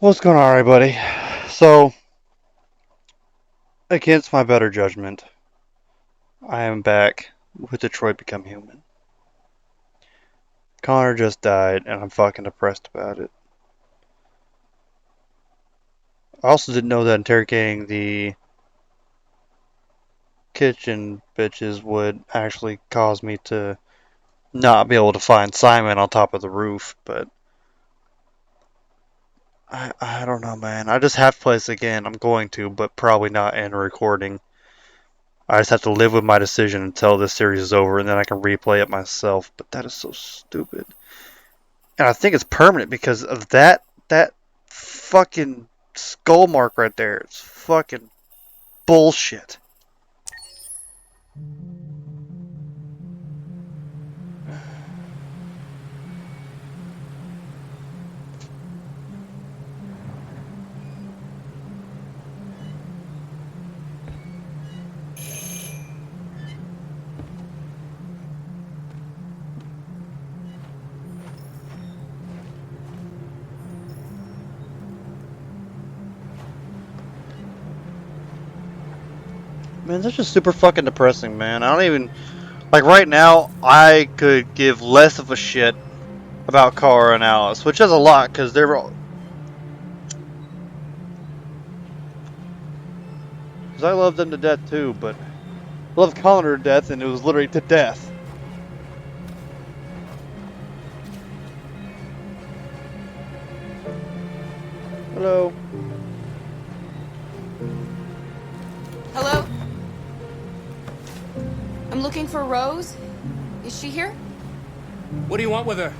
What's going on, everybody? So, against my better judgment, I am back with Detroit Become Human. Connor just died, and I'm fucking depressed about it. I also didn't know that interrogating the kitchen bitches would actually cause me to not be able to find Simon on top of the roof, but I don't know, man. I just have to play this again. I'm going to, but probably not in a recording. I just have to live with my decision until this series is over, and then I can replay it myself. But that is so stupid. And I think it's permanent because of that fucking skull mark right there. It's fucking bullshit. Man, that's just super fucking depressing, man. I don't even like right now. I could give less of a shit about Kara and Alice, which is a lot because they're because I love them to death too, but I love Connor to death, and it was literally to death. Hello. Hello? I'm looking for Rose. Is she here? What do you want with her?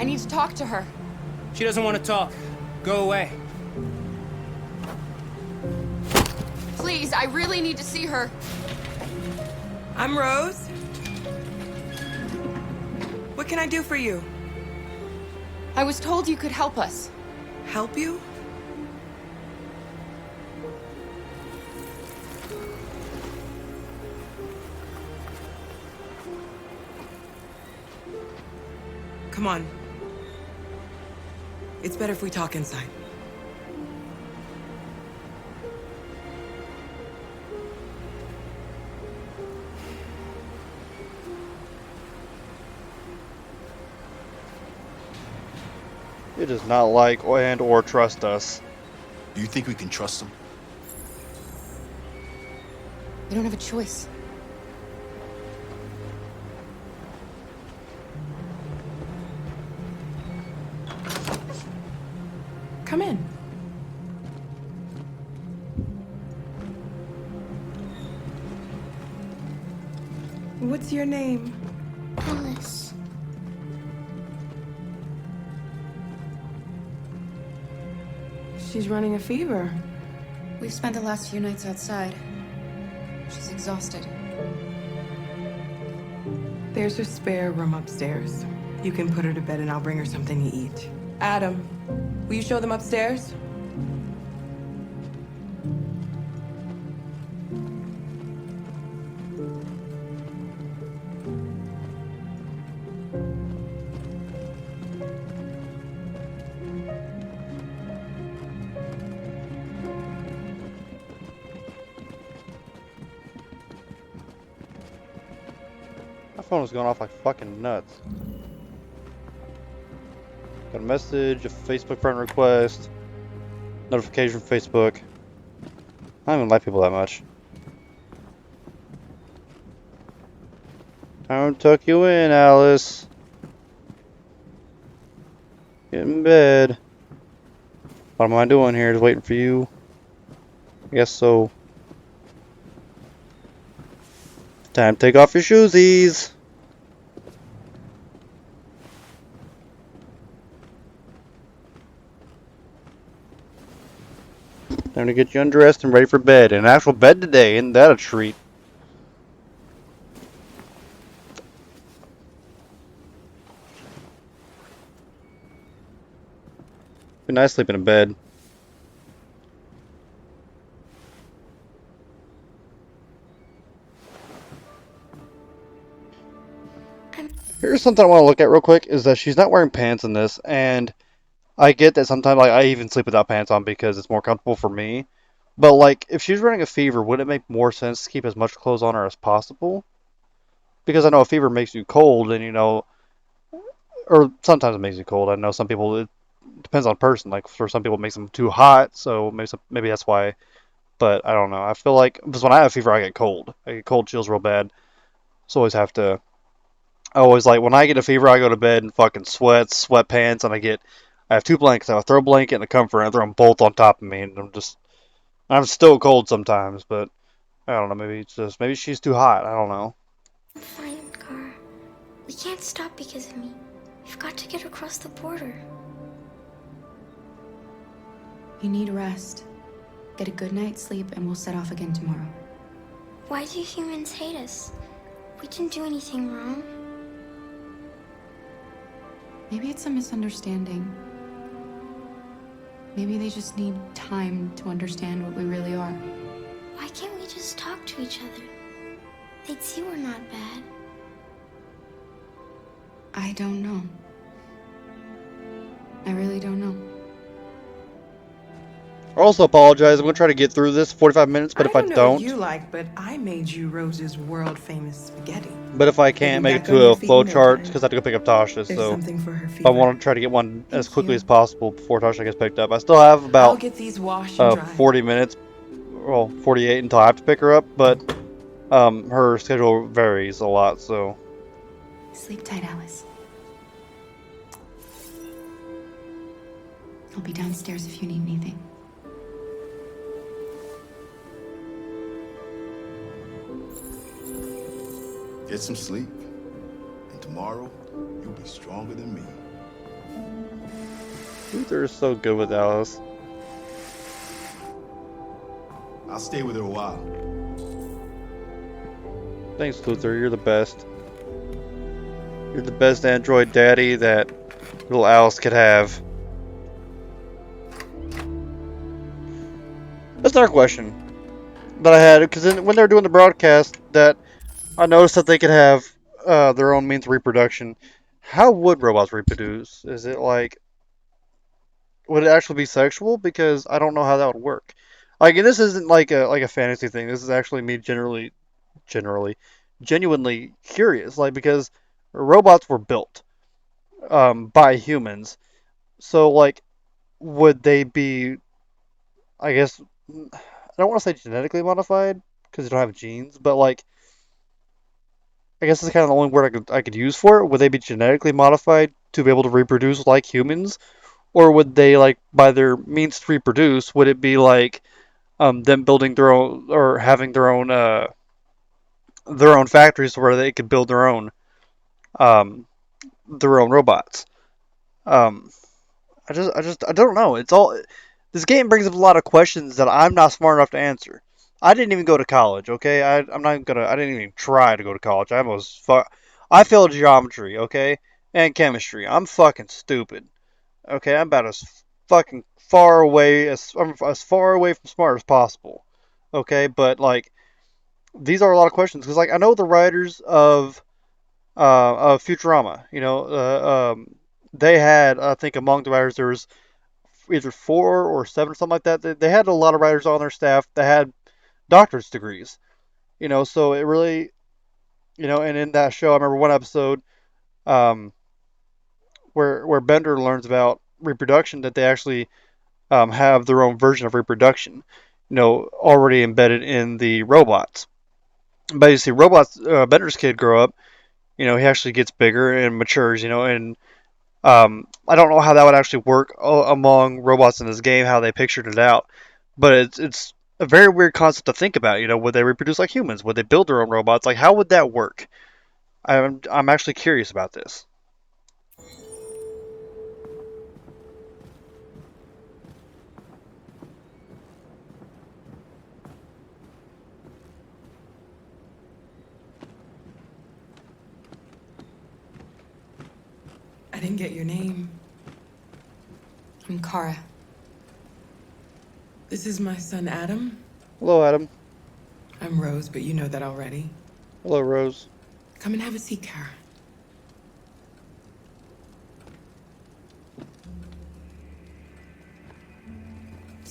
I need to talk to her. She doesn't want to talk. Go away. Please, I really need to see her. I'm Rose. What can I do for you? I was told you could help us. Help you? Come on. It's better if we talk inside. It does not like and or trust us. Do you think we can trust him? We don't have a choice. Come in. What's your name? Alice. She's running a fever. We've spent the last few nights outside. She's exhausted. There's a spare room upstairs. You can put her to bed and I'll bring her something to eat. Adam, will you show them upstairs? My phone was going off like fucking nuts. Got a message, a Facebook friend request, notification from Facebook. I don't even like people that much. Time to tuck you in, Alice. Get in bed. What am I doing here? Just waiting for you? I guess so. Time to take off your shoesies. Time to get you undressed and ready for bed. An actual bed today. Isn't that a treat? Be nice sleeping in bed. Here's something I want to look at real quick, is that she's not wearing pants in this, and I get that sometimes like I even sleep without pants on because it's more comfortable for me. But like if she's running a fever, would it make more sense to keep as much clothes on her as possible? Because I know a fever makes you cold, and or sometimes it makes you cold. I know some people it depends on person. Like for some people, it makes them too hot, so maybe that's why. But I don't know. I feel like because when I have fever, I get cold. I get cold chills real bad. So always have to. I always like when I get a fever, I go to bed in fucking sweats, sweatpants, and I have two blankets. I have a throw blanket and a comforter, and I throw them both on top of me, and I'm still cold sometimes. But I don't know. Maybe she's too hot. I don't know. I'm fine, Car. We can't stop because of me. We've got to get across the border. You need rest. Get a good night's sleep, and we'll set off again tomorrow. Why do humans hate us? We didn't do anything wrong. Maybe it's a misunderstanding. Maybe they just need time to understand what we really are. Why can't we just talk to each other? They'd see we're not bad. I don't know. I really don't know. I also apologize. I'm gonna try to get through this 45 minutes, but if I don't know don't, what you like, but I made you Rose's world-famous spaghetti. but if I Getting can't make it back on to your a feet flow in no chart, time. because I have to go pick up Tasha, There's so something for her if I fever. want to try to get one as Thank quickly you. as possible before Tasha gets picked up, I still have I'll about get these washed and dried. 40 minutes, well, 48 until I have to pick her up, but her schedule varies a lot, so Sleep tight, Alice. I'll be downstairs if you need anything. Get some sleep. And tomorrow, you'll be stronger than me. Luther is so good with Alice. I'll stay with her a while. Thanks, Luther. You're the best. You're the best android daddy that little Alice could have. That's another question that I had, because when they were doing the broadcast, that I noticed that they could have their own means of reproduction. How would robots reproduce? Is it like, would it actually be sexual? Because I don't know how that would work. Like, and this isn't like a fantasy thing. This is actually me genuinely curious. Like, because robots were built by humans, so like, would they be? I guess I don't want to say genetically modified because they don't have genes, but like I guess it's kind of the only word I could use for it. Would they be genetically modified to be able to reproduce like humans, or would they like by their means to reproduce? Would it be like them building their own or having their own factories where they could build um, their own robots? Um, I don't know. It's all this game brings up a lot of questions that I'm not smart enough to answer. I didn't even go to college, okay? I'm not even gonna. I didn't even try to go to college. I failed geometry, okay, and chemistry. I'm fucking stupid, okay? I'm about as fucking far away I'm as far away from smart as possible, okay? But like, these are a lot of questions because like I know the writers of Futurama. They had I think among the writers there was either 4 or 7 or something like that. They had a lot of writers on their staff that had doctor's degrees. So it really, and in that show, I remember one episode um, where Bender learns about reproduction that they actually have their own version of reproduction, already embedded in the robots. But you see, robots, Bender's kid grow up, he actually gets bigger and matures, and I don't know how that would actually work among robots in this game, how they pictured it out, but it's a very weird concept to think about. Would they reproduce like humans? Would they build their own robots? Like, how would that work? I'm actually curious about this. I didn't get your name. I'm Kara. This is my son, Adam. Hello, Adam. I'm Rose, but you know that already. Hello, Rose. Come and have a seat, Kara.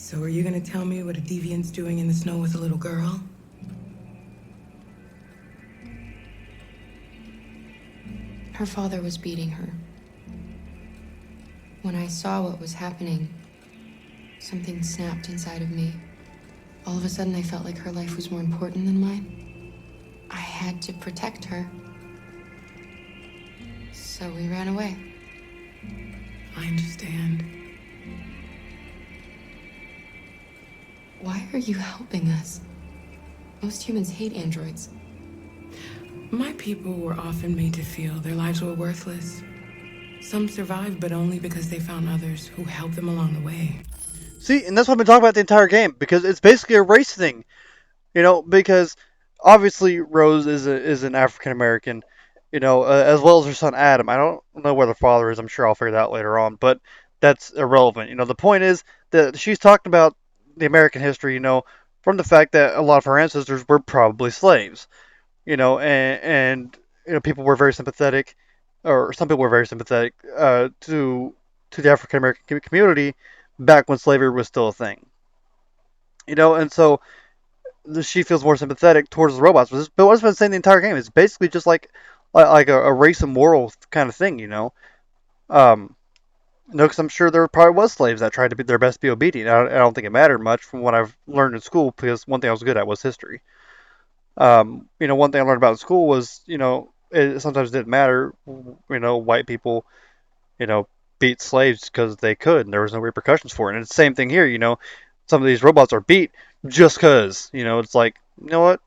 So are you gonna tell me what a deviant's doing in the snow with a little girl? Her father was beating her. When I saw what was happening, something snapped inside of me. All of a sudden, I felt like her life was more important than mine. I had to protect her. So we ran away. I understand. Why are you helping us? Most humans hate androids. My people were often made to feel their lives were worthless. Some survived, but only because they found others who helped them along the way. See, and that's what I've been talking about the entire game, because it's basically a race thing. Because obviously Rose is an African American, as well as her son Adam. I don't know where the father is. I'm sure I'll figure that out later on, but that's irrelevant. The point is that she's talking about the American history, from the fact that a lot of her ancestors were probably slaves, and people were very sympathetic, or some people were very sympathetic to the African American community back when slavery was still a thing. And so she feels more sympathetic towards the robots. But what I've been saying the entire game is basically just like a race and moral kind of thing, because I'm sure there probably was slaves that tried to be their best to be obedient. I don't think it mattered much from what I've learned in school, because one thing I was good at was history. One thing I learned about in school was, it sometimes didn't matter. White people, you know, beat slaves because they could, and there was no repercussions for it. And it's the same thing here. Some of these robots are beat just because. It's like, you know what,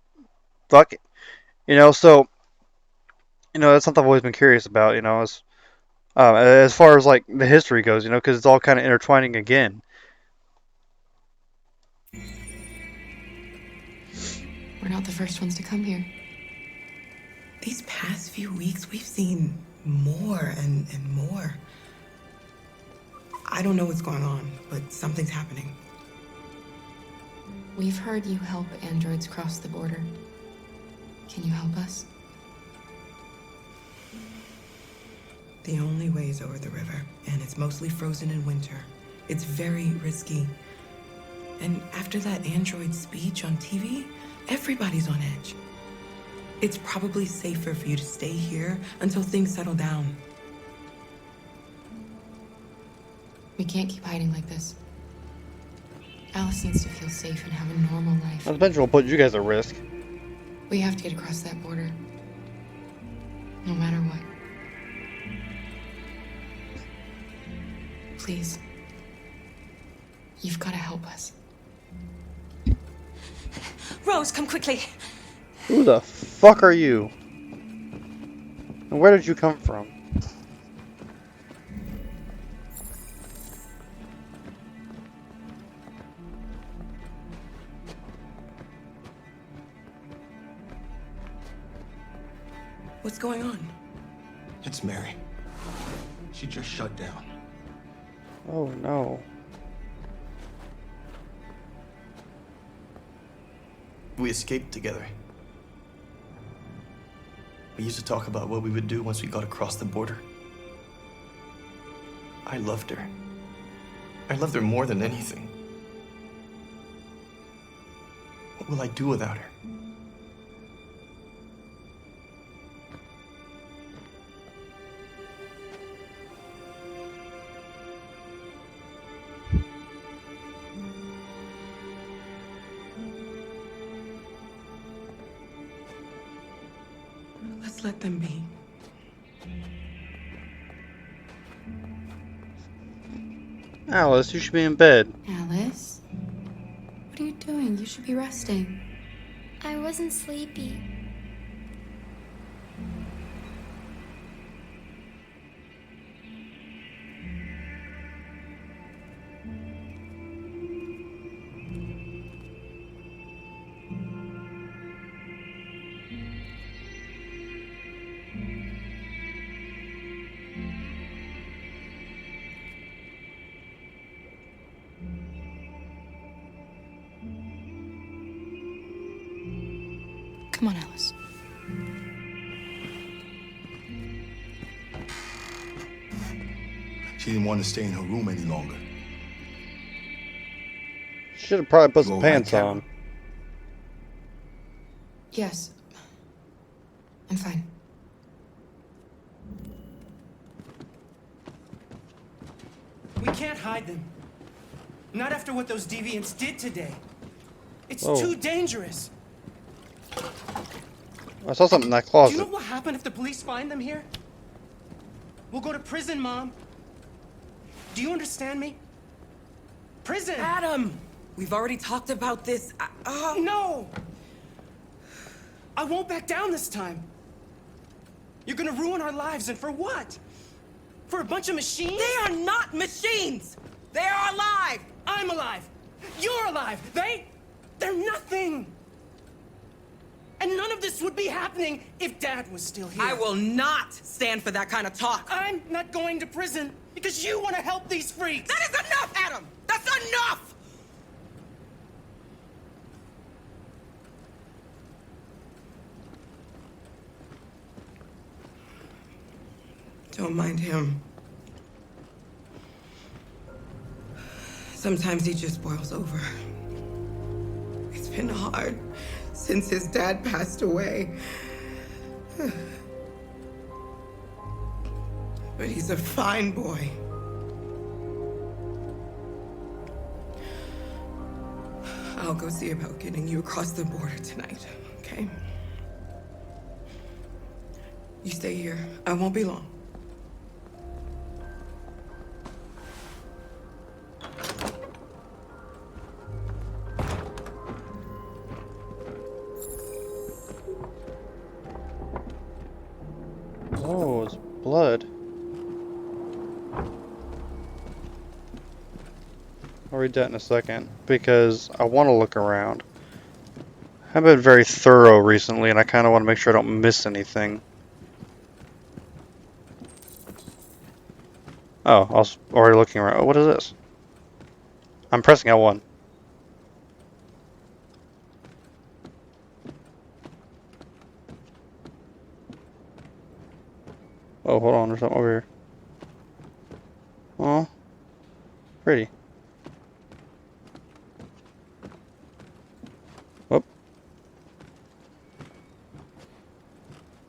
fuck it. So that's something I've always been curious about. As far as like the history goes, because it's all kind of intertwining again. We're not the first ones to come here. These past few weeks, we've seen more and more. I don't know what's going on, but something's happening. We've heard you help androids cross the border. Can you help us? The only way is over the river, and it's mostly frozen in winter. It's very risky. And after that android speech on TV, everybody's on edge. It's probably safer for you to stay here until things settle down. We can't keep hiding like this. Alice needs to feel safe and have a normal life. Eventually, will put you guys at risk. We have to get across that border. No matter what. Please. You've got to help us. Rose, come quickly. Who the fuck are you? And where did you come from? What's going on? It's Mary. She just shut down. Oh no. We escaped together. We used to talk about what we would do once we got across the border. I loved her. I loved her more than anything. What will I do without her? Let's let them be. Alice, you should be in bed. Alice? What are you doing? You should be resting. I wasn't sleepy. Come on, Alice. She didn't want to stay in her room any longer. Should have probably put You some all right, pants Carol? on. Yes. I'm fine. We can't hide them. Not after what those deviants did today. It's Whoa. too dangerous. I saw something in that Do you closet. know what will happen if the police find them here? We'll go to prison, Mom. Do you understand me? Prison! Adam! We've already talked about this. No! I won't back down this time. You're gonna ruin our lives, and for what? For a bunch of machines? They are not machines! They are alive! I'm alive! You're alive! They're nothing! And none of this would be happening if Dad was still here. I will not stand for that kind of talk. I'm not going to prison because you want to help these freaks! That is enough, Adam! That's enough! Don't mind him. Sometimes he just boils over. It's been hard since his dad passed away. But he's a fine boy. I'll go see about getting you across the border tonight, okay? You stay here. I won't be long. Oh, it's blood. I'll read that in a second because I want to look around. I've been very thorough recently and I kind of want to make sure I don't miss anything. Oh, I was already looking around. Oh, what is this? I'm pressing L1. Oh, hold on, there's something over here. Oh, pretty. Whoop.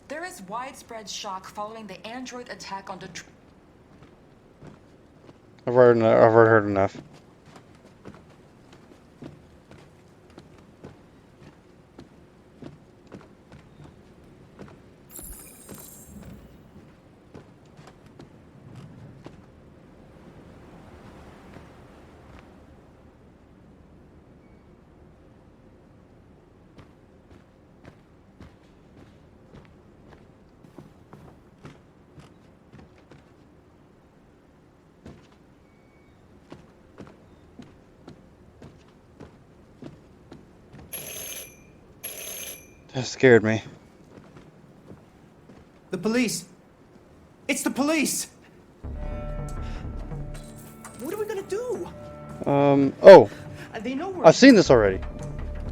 There is widespread shock following the android attack on the I've already heard enough. That scared me. The police! It's the police! What are we gonna do? Oh, They know we're... I've seen this already.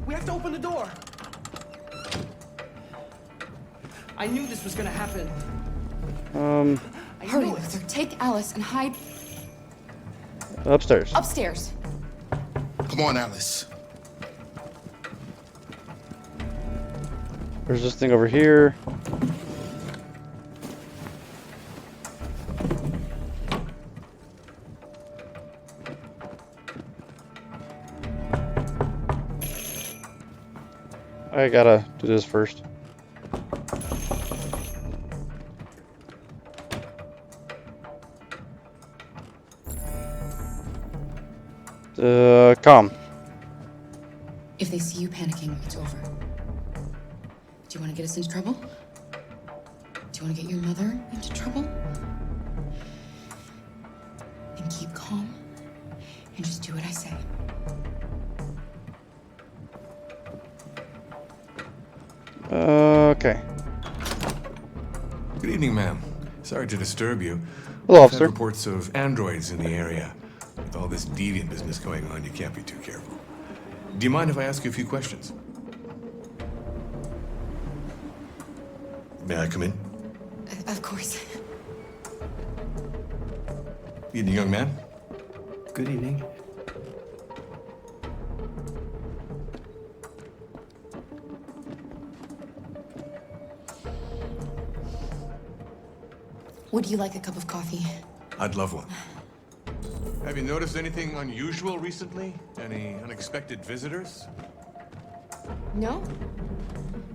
We have to open the door. I knew this was gonna happen. I Hurry, knew it. Luther. Take Alice and hide Upstairs. upstairs. Come on, Alice. There's this thing over here. I gotta do this first. Calm. If they see you panicking, it's over. Do you want to get us into trouble? Do you want to get your mother into trouble? Then keep calm and just do what I say. Okay. Good evening, ma'am. Sorry to disturb you. Hello, I've had officer. reports of androids in the area. With all this deviant business going on, you can't be too careful. Do you mind if I ask you a few questions? May I come in? Of course. Evening, young man. Good evening. Would you like a cup of coffee? I'd love one. Have you noticed anything unusual recently? Any unexpected visitors? No?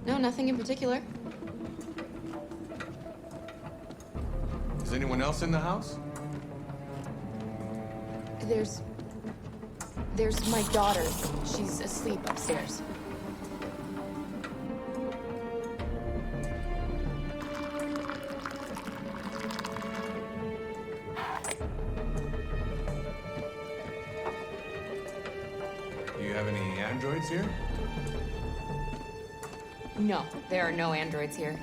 No, nothing in particular. Is anyone else in the house? There's my daughter. She's asleep upstairs. Do you have any androids here? No, there are no androids here.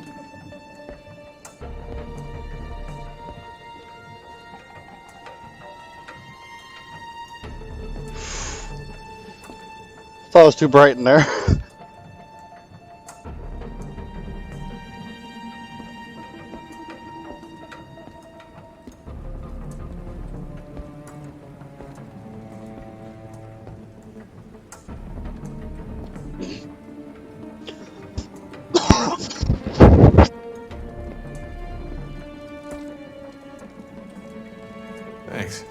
Thought it was too bright in there. Thanks.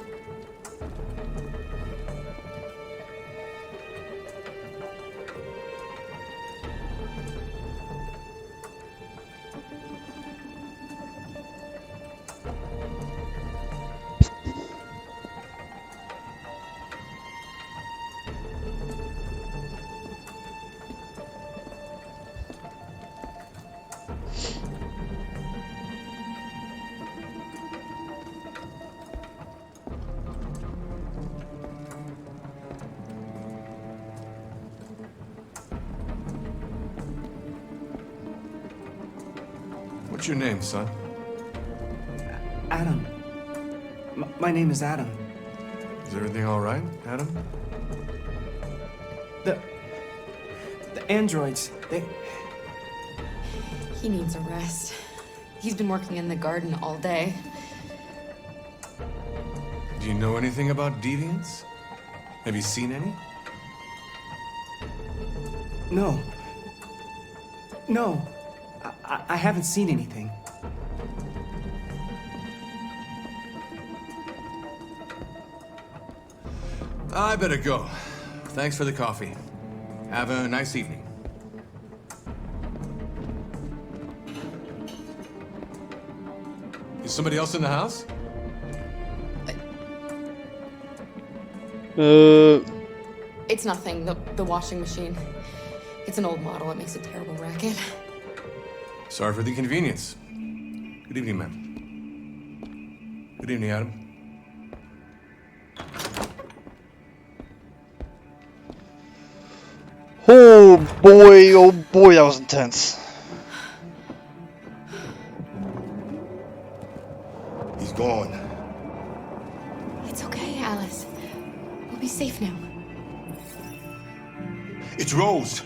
What's your name, son? Adam. My name is Adam. Is everything all right, Adam? The androids, He needs a rest. He's been working in the garden all day. Do you know anything about deviants? Have you seen any? No. No. I haven't seen anything. I better go. Thanks for the coffee. Have a nice evening. Is somebody else in the house? It's nothing, the washing machine. It's an old model, it makes a terrible racket. Sorry for the inconvenience. Good evening, ma'am. Good evening, Adam. Oh boy, that was intense. He's gone. It's okay, Alice. We'll be safe now. It's Rose.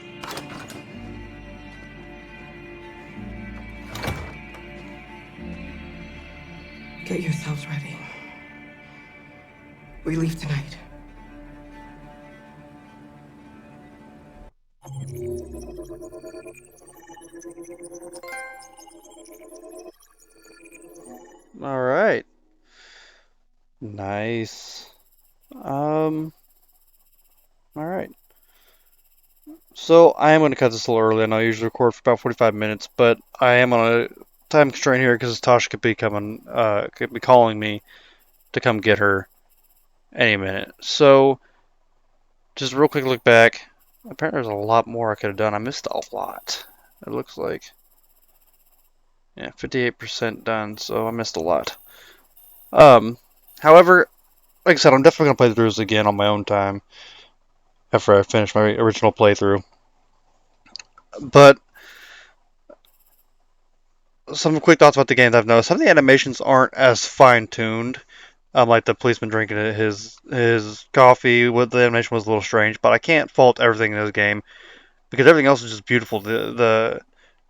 Get yourselves ready. We leave tonight. All right. Nice. All right. So I am going to cut this a little early, and I usually record for about 45 minutes, but I am on a time constraint here because Tasha could be calling me to come get her any minute. So just a real quick look back. Apparently there's a lot more I could have done. I missed a lot. It looks like. Yeah, 58% done, so I missed a lot. However, like I said, I'm definitely going to play through this again on my own time after I finish my original playthrough. But some quick thoughts about the game that I've noticed. Some of the animations aren't as fine-tuned. Like the policeman drinking his coffee, with the animation was a little strange, but I can't fault everything in this game because everything else is just beautiful. The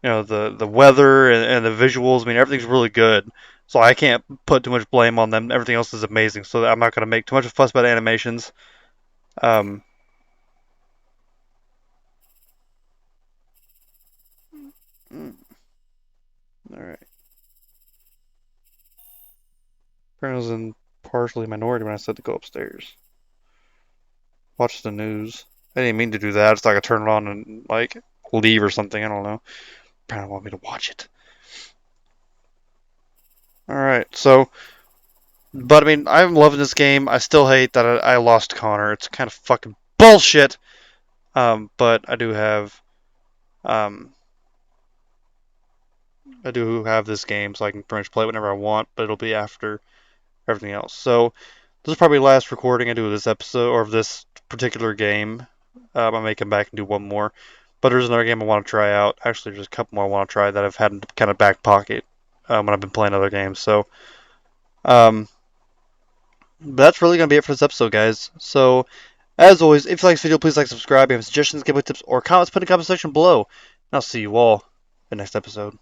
weather and the visuals. I mean, everything's really good. So I can't put too much blame on them. Everything else is amazing. So I'm not going to make too much of a fuss about animations. Um, all right. I was in partially minority when I said to go upstairs. Watch the news. I didn't mean to do that. It's like I turn it on and like leave or something. I don't know. Apparently want me to watch it. Alright, so but I mean I'm loving this game. I still hate that I lost Connor. It's kind of fucking bullshit. But um I do have this game so I can pretty much play it whenever I want, but it'll be after everything else. So this is probably the last recording I do of this episode or of this particular game. I may come back and do one more. But there's another game I want to try out. Actually, there's a couple more I want to try that I've had in kind of back pocket when I've been playing other games. So, but that's really going to be it for this episode, guys. So, as always, if you like this video, please like, subscribe. If you have suggestions, giveaway tips, or comments, put in the comment section below. And I'll see you all in the next episode.